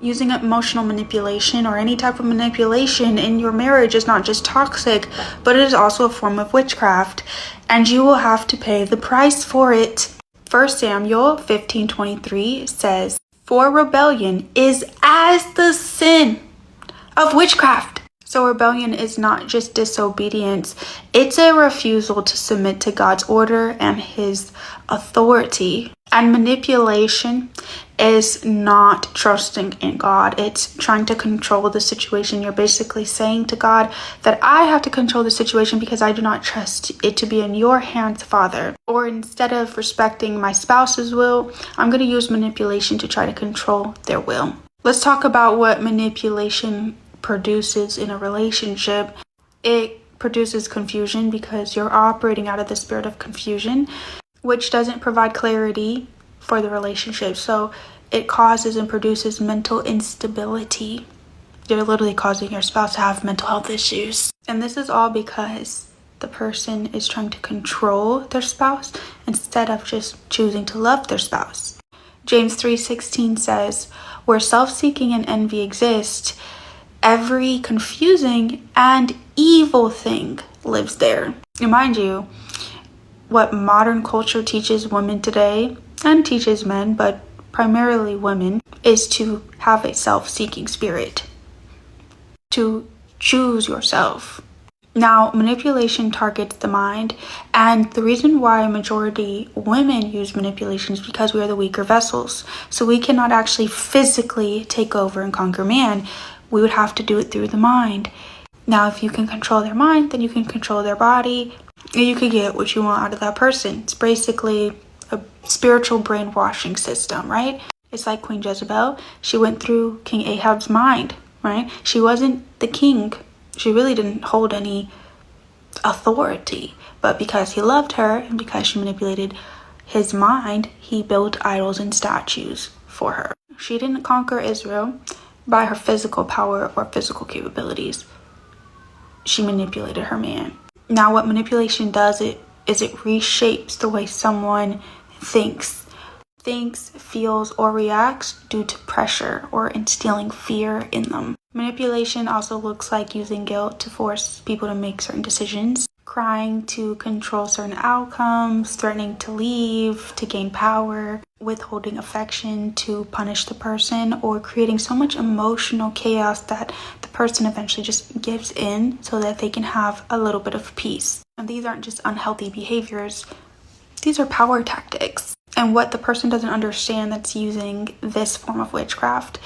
Using emotional manipulation or any type of manipulation in your marriage is not just toxic, but it is also a form of witchcraft, and you will have to pay the price for it. 1 Samuel 15:23 says, "For rebellion is as the sin of witchcraft." So rebellion is not just disobedience, it's a refusal to submit to God's order and his authority. And manipulation is not trusting in God. It's trying to control the situation. You're basically saying to God that I have to control the situation because I do not trust it to be in your hands, Father. Or instead of respecting my spouse's will, I'm going to use manipulation to try to control their will. Let's talk about what manipulation produces in a relationship. It produces confusion because you're operating out of the spirit of confusion, which doesn't provide clarity for the relationship. So it causes and produces mental instability. You're literally causing your spouse to have mental health issues. And this is all because the person is trying to control their spouse instead of just choosing to love their spouse. James 3:16 says, "Where self-seeking and envy exist, every confusing and evil thing lives there." And mind you, what modern culture teaches women today, and teaches men, but primarily women, is to have a self-seeking spirit, to choose yourself. Now, manipulation targets the mind, and the reason why majority women use manipulation is because we are the weaker vessels. So we cannot actually physically take over and conquer man. We would have to do it through the mind. Now, if you can control their mind, then you can control their body, and you could get what you want out of that person. It's basically a spiritual brainwashing system, right? It's like Queen Jezebel. She went through King Ahab's mind, right? She wasn't the king. She really didn't hold any authority, but because he loved her and because she manipulated his mind, he built idols and statues for her. She didn't conquer Israel by her physical power or physical capabilities. She manipulated her man. Now, what manipulation does is it reshapes the way someone thinks, feels, or reacts due to pressure or instilling fear in them. Manipulation also looks like using guilt to force people to make certain decisions, crying to control certain outcomes, threatening to leave to gain power, withholding affection to punish the person, or creating so much emotional chaos that the person eventually just gives in so that they can have a little bit of peace. And these aren't just unhealthy behaviors, these are power tactics. And what the person doesn't understand that's using this form of witchcraft